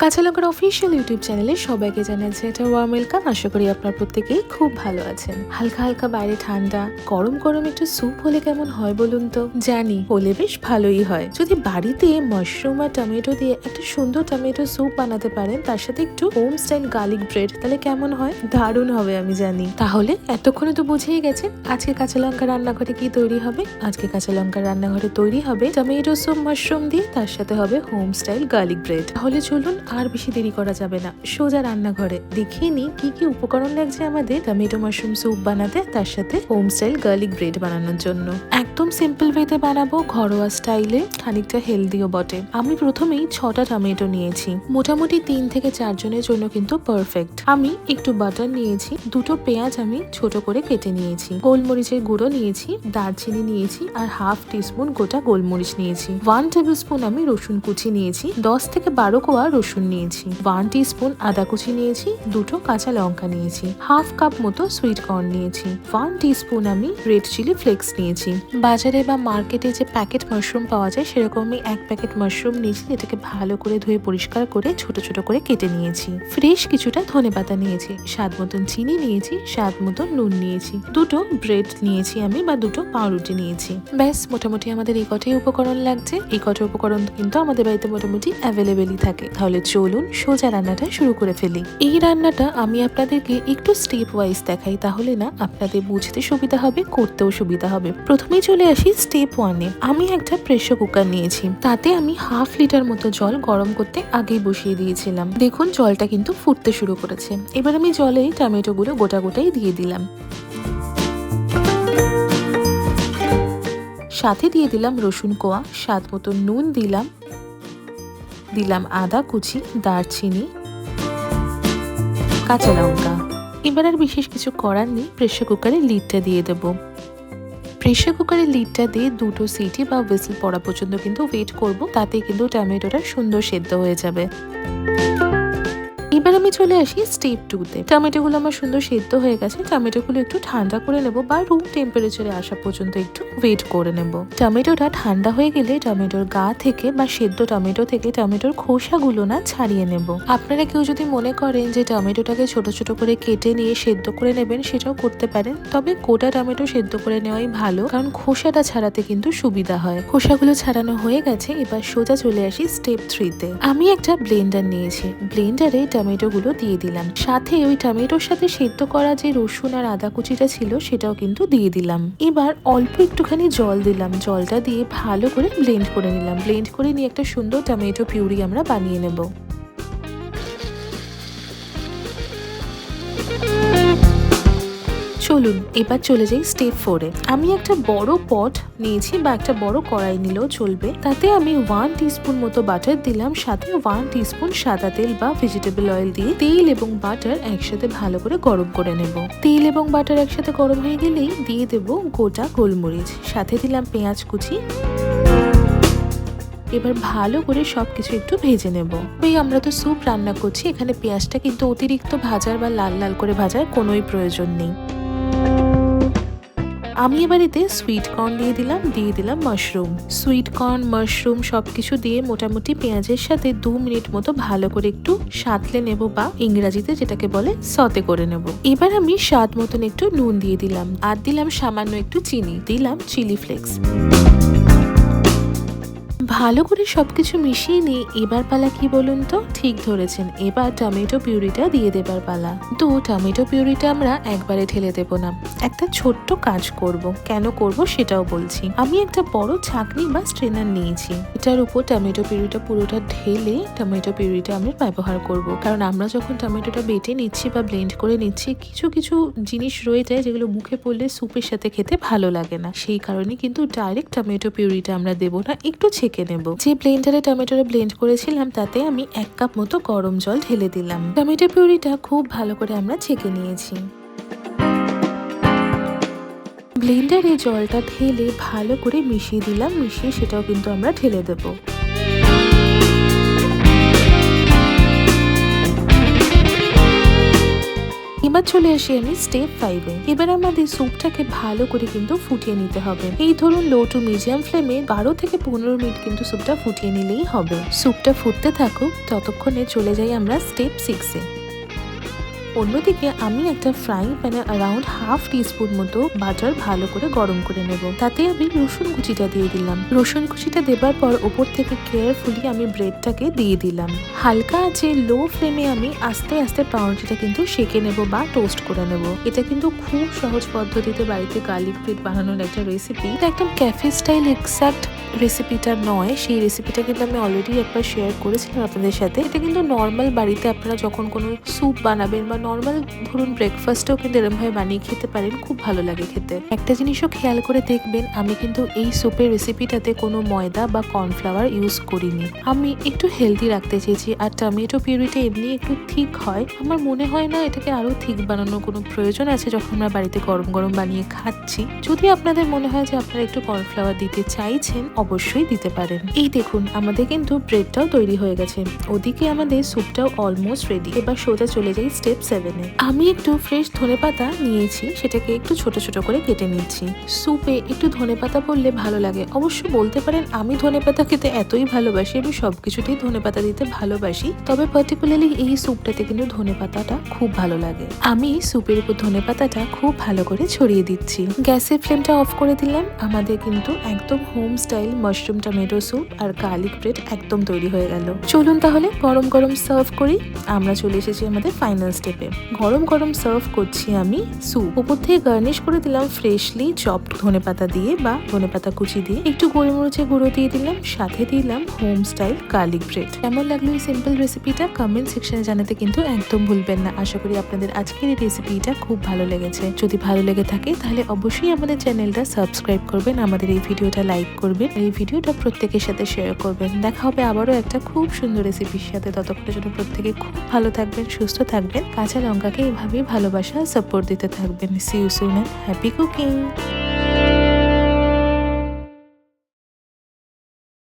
কাঁচা লঙ্কার official YouTube চ্যানেলে সবাইকে জানাচ্ছি এটা ওয়ার্ম ওয়েলকাম। আশা করি আপনার প্রত্যেকেই খুব ভালো আছেন। হালকা হালকা বাইরে ঠান্ডা, গরম গরম একটু স্যুপ হলে কেমন হয় বলুন তো? জানি হলে বেশ ভালোই হয়। যদি বাড়িতে মাশরুম আর টমেটো দিয়ে একটা সুন্দর টমেটো স্যুপ বানাতে পারেন, তার সাথে একটু হোম স্টাইল গার্লিক ব্রেড, তাহলে কেমন হয়? দারুণ হবে আমি জানি। তাহলে এতক্ষণে তো বুঝেই গেছেন আজকে কাঁচা লঙ্কা রান্নাঘরে কি তৈরি হবে। আজকে কাঁচা লঙ্কার রান্নাঘরে তৈরি হবে টমেটো স্যুপ মাশরুম দিয়ে, তার সাথে হবে হোম স্টাইল গার্লিক ব্রেড। তাহলে চলুন আর বেশি দেরি করা যাবে না, সোজা রান্নাঘরে দেখিয়ে নিই কি কি উপকরণ লাগছে আমাদের টমেটো মাশরুম স্যুপ বানাতে, তার সাথে হোম স্টাইল গার্লিক ব্রেড বানানোর জন্য। একদম সিম্পল ওয়েতে বানাবো, ঘরোয়া স্টাইলে, খানিকটা হেলদিও বটে। আমি প্রথমেই 6টা টমেটো নিয়েছি, মোটামুটি 3 থেকে 4 জনের জন্য কিন্তু পারফেক্ট। আমি একটু বাটার নিয়েছি, 2টো পেঁয়াজ আমি ছোট করে কেটে নিয়েছি, গোলমরিচের গুঁড়ো নিয়েছি, দারচিনি নিয়েছি, আর হাফ টিস্পুন গোটা গোলমরিচ নিয়েছি। 1 টেবিল স্পুন আমি রসুন কুচি নিয়েছি, 10 থেকে 12 কোয়া রসুন নিয়েছি, 1 টিস্পুন আদা কুচি নিয়েছি, 2টো কাঁচা লঙ্কা নিয়েছি, হাফ কাপ মতো সুইট কর্ন নিয়েছি, 1 টিস্পুন আমি রেড চিলি ফ্লেক্স নিয়েছি। বাজারে বা মার্কেটে যে প্যাকেট মাশরুম পাওয়া যায় সেরকম আমি 1 প্যাকেট মাশরুম নিয়েছি, এটাকে ভালো করে ধুয়ে পরিষ্কার করে ছোট ছোট করে কেটে নিয়েছি। ফ্রেশ কিছুটা ধনেপাতা নিয়েছি, স্বাদ মতন চিনি নিয়েছি, স্বাদ মতন নুন নিয়েছি, 2টো ব্রেড নিয়েছি আমি বা 2টো পাউরুটি নিয়েছি। ব্যাস, মোটামুটি আমাদের এই কটাই উপকরণ লাগছে। এই কটা উপকরণ কিন্তু আমাদের বাড়িতে মোটামুটি অ্যাভেলেবেলই থাকে। তাহলে চলুন সোজা রান্নাটা শুরু করে ফেলি। এই রান্নাটা আমি আপনাদেরকে একটু স্টেপ ওয়াইজ দেখাই, তাহলে না আপনাদের বুঝতে সুবিধা হবে, করতেও সুবিধা হবে। প্রথমেই চলে আসি স্টেপ 1-এ। আমি একটা প্রেসার কুকার নিয়েছি, তাতে আমি 1/2 লিটার মতো জল গরম করতে আগেই বসিয়ে দিয়েছিলাম। দেখুন জলটা কিন্তু ফুটতে শুরু করেছে। এবার আমি জলে টমেটো গুলো গোটা গোটাই দিয়ে দিলাম, সাথে দিয়ে দিলাম রসুন কোয়া, স্বাদ মতো নুন দিলাম, আদা কুচি, দারচিনি, কাঁচা লঙ্কা। এবার আর বিশেষ কিছু করার নেই, প্রেসার কুকারের লিডটা দিয়ে দেবো। প্রেসার কুকারের লিডটা দিয়ে 2টো সিটি বা হুইসেল পড়া পর্যন্ত কিন্তু ওয়েট করব, তাতে কিন্তু টমেটোটা সুন্দর সেদ্ধ হয়ে যাবে। এবার আমি চলে আসি স্টেপ 2-তে। টমেটোগুলো আমার সুন্দর সেদ্ধ হয়ে গেছে, টমেটোগুলো একটু ঠান্ডা করে নেব বা রুম টেম্পারেচারে আসা পর্যন্ত একটু ওয়েট করে নেব। টমেটোটা ঠান্ডা হয়ে গেলে টমেটোর গা থেকে বা সেদ্ধ টমেটো থেকে টমেটোর খোসাগুলো না ছাড়িয়ে নেব। আপনারা কেউ যদি মনে করেন যে টমেটোটাকে ছোট ছোট করে কেটে নিয়ে সেদ্ধ করে নেবেন, সেটাও করতে পারেন, তবে গোটা টমেটো সেদ্ধ করে নেওয়াই ভালো, কারণ খোসাটা ছাড়াতে কিন্তু সুবিধা হয়। খোসাগুলো ছাড়ানো হয়ে গেছে, এবার সোজা চলে আসি স্টেপ 3-তে। আমি একটা ব্লেন্ডার নিয়েছি, ব্লেন্ডারে টমেটো গুলো দিয়ে দিলাম, সাথে ওই টমেটোর সাথে সেদ্ধ করা যে রসুন আর আদা কুচিটা ছিল সেটাও কিন্তু দিয়ে দিলাম। এবার অল্প একটুখানি জল দিলাম, জলটা দিয়ে ভালো করে ব্লেন্ড করে নিলাম। ব্লেন্ড করে নিয়ে একটা সুন্দর টমেটো পিউরি আমরা বানিয়ে নেব। চলুন এবার চলে যাই স্টেপ 4-এ। আমি একটা বড় পট নিয়েছি বা একটা বড় কড়াই নিলেও চলবে, তাতে আমি 1 টিস্পুন মতো বাটার দিলাম, সাথে 1 টিস্পুন সাদা তেল বা ভেজিটেবল অয়েল দিয়ে তেল এবং বাটার একসাথে ভালো করে গরম করে নেব। তেল এবং বাটার একসাথে গরম হয়ে গেলেই দিয়ে দেব গোটা গোলমরিচ, সাথে দিলাম পেঁয়াজ কুচি। এবার ভালো করে সবকিছু একটু ভেজে নেব। ওই আমরা তো স্যুপ রান্না করছি, এখানে পেঁয়াজটা কিন্তু অতিরিক্ত ভাজার বা লাল লাল করে ভাজার কোনোই প্রয়োজন নেই। আমি এবার এতে সুইট কর্ন দিয়ে দিলাম মাশরুম। সুইট কর্ন, মাশরুম সবকিছু দিয়ে মোটামুটি পেঁয়াজের সাথে 2 মিনিট মতো ভালো করে একটু সাঁতলে নেব, বা ইংরাজিতে যেটাকে বলে সতে করে নেব। এবার আমি স্বাদ মতন একটু নুন দিয়ে দিলাম, আর দিলাম সামান্য একটু চিনি, দিলাম চিলি ফ্লেক্স। ভালো করে সবকিছু মিশিয়ে নিয়ে এবার পালা কি বলুন তো? ঠিক ধরেছেন, এবার টমেটো পিউরিটা দিয়ে দেবার পালা। তো টমেটো পিউরিটা আমরা একবারে ঢেলে দেব না, একটা ছোট্ট কাজ করব। কেন করব সেটাও বলছি। আমি একটা বড় ছাঁকনি বা স্ট্রেনার নিয়েছি, এটার উপর টমেটো পিউরিটা পুরোটা ঢেলে টমেটো পিউরিটা আমরা ব্যবহার করব। কারণ আমরা যখন টমেটোটা বেটে নিচ্ছি বা ব্লেন্ড করে নিচ্ছি, কিছু কিছু জিনিস রয়ে যায় যেগুলো মুখে পড়লে স্যুপের সাথে খেতে ভালো লাগে না, সেই কারণে কিন্তু ডাইরেক্ট টমেটো পিউরিটা আমরা দেবো না, একটু ছেঁকে নেব। যে ব্লেন্ডারে টমেটোটা ব্লেন্ড করেছিলাম তাতে আমি 1 কাপ মতো গরম জল ঢেলে দিলাম। টমেটো পিউরিটা খুব ভালো করে আমরা ছেঁকে নিয়েছি। ব্লেন্ডারে জলটা ঢেলে ভালো করে মিশিয়ে দিলাম, মিশিয়ে সেটাও কিন্তু আমরা ঢেলে দেব। এবার চলে আসি আমি স্টেপ 5-এ। এবার আমাদের স্যুপটাকে ভালো করে কিন্তু ফুটিয়ে নিতে হবে। এই ধরুন লো টু মিডিয়াম ফ্লেমে 12 থেকে 15 মিনিট কিন্তু স্যুপটা ফুটিয়ে নিলেই হবে। স্যুপটা ফুটতে থাকুক, ততক্ষণে চলে যাই আমরা স্টেপ 6-এ। অন্যদিকে আমি একটা ফ্রাইং প্যানে অ্যারাউন্ড হাফ টিস্পুন মতো বাটার ভালো করে গরম করে নেব। তাতে আমি রসুন কুচিটা দিয়ে দিলাম। রসুন কুচিটা দেবার পর ওপর থেকে কেয়ারফুলি আমি ব্রেডটাকে দিয়ে দিলাম। হালকা আছে লো ফ্লেমে আমি আস্তে আস্তে পাউরুটিটা কিন্তু সেঁকে নেব বা টোস্ট করে নেব। এটা কিন্তু খুব সহজ পদ্ধতিতে বাড়িতে গার্লিক ব্রেড বানানোর একটা রেসিপি। এটা একদম ক্যাফে স্টাইল এক্সাক্ট রেসিপিটা নয়, সেই রেসিপিটা কিন্তু আমি অলরেডি একবার শেয়ার করেছিলাম আপনাদের সাথে। এটা কিন্তু নর্মাল বাড়িতে আপনারা যখন কোনো স্যুপ বানাবেন বা নর্মাল ধরুন ব্রেকফাস্টেও কিন্তু এরকমভাবে বানিয়ে খেতে পারেন, খুব ভালো লাগে খেতে। একটা জিনিসও খেয়াল করে দেখবেন, আমি কিন্তু এই স্যুপের রেসিপিটাতে কোনো ময়দা বা কর্নফ্লাওয়ার ইউজ করিনি। আমি একটু হেলদি রাখতে চেয়েছি, আর টমেটো পিউরিটা এমনি একটু থিক হয়। আমার মনে হয় না এটাকে আরো থিক বানানোর কোনো প্রয়োজন আছে যখন আমরা বাড়িতে গরম গরম বানিয়ে খাচ্ছি। যদি আপনাদের মনে হয় যে আপনারা একটু কর্নফ্লাওয়ার দিতে চাইছেন, অবশ্যই দিতে পারেন। এই দেখুন আমাদের কিন্তু ব্রেডটাও তৈরি হয়ে গেছে, ওদিকে আমাদের স্যুপটাও অলমোস্ট রেডি। এবার সোজা চলে যাই স্টেপ 7-এ। আমি একটু ফ্রেশ ধনেপাতা নিয়েছি, সেটাকে একটু ছোট ছোট করে কেটে নিচ্ছি। স্যুপে একটু ধনেপাতা পড়লে ভালো লাগে। অবশ্য বলতে পারেন আমি ধনেপাতা খেতে এতই ভালোবাসি, আমি সবকিছুতেই ধনেপাতা দিতে ভালোবাসি, তবে পার্টিকুলারলি এই স্যুপটাতে কিন্তু ধনেপাতাটা খুব ভালো লাগে। আমি স্যুপের উপর ধনেপাতাটা খুব ভালো করে ছড়িয়ে দিচ্ছি। গ্যাসের ফ্লেমটা অফ করে দিলাম। আমাদের কিন্তু একদম home style mushroom tomato soup আর গার্লিক ব্রেড একদম তৈরি হয়ে গেল। চলুন তাহলে গরম গরম সার্ভ করি। আমরা চলে এসেছি আমাদের ফাইনাল স্টেপে। গরম গরম সার্ভ করছি আমি স্যুপ। উপর থেকে গার্নিশ করে দিলাম ফ্রেশলি চপড ধনেপাতা দিয়ে বা ধনেপাতা কুচি দিয়ে, একটু গোলমরিচের গুঁড়ো দিয়ে দিলাম, সাথে দিলাম হোম স্টাইল গার্লিক ব্রেড। কেমন লাগলো এই সিম্পল রেসিপিটা কমেন্ট সেকশনে জানাতে কিন্তু একদম ভুলবেন না। আশা করি আপনাদের আজকের এই রেসিপিটা খুব ভালো লেগেছে। যদি ভালো লেগে থাকে তাহলে অবশ্যই আমাদের চ্যানেলটা সাবস্ক্রাইব করবেন, আমাদের এই ভিডিওটা লাইক করবেন, এই ভিডিওটা প্রত্যেকের সাথে শেয়ার করবেন। দেখা হবে আবারও একটা খুব সুন্দর রেসিপির সাথে। ততক্ষণের জন্য প্রত্যেকে খুব ভালো থাকবেন, সুস্থ থাকবেন, কাঁচা লঙ্কাকে এভাবেই ভালোবাসা সাপোর্ট দিতে থাকবেন। See you soon and happy cooking.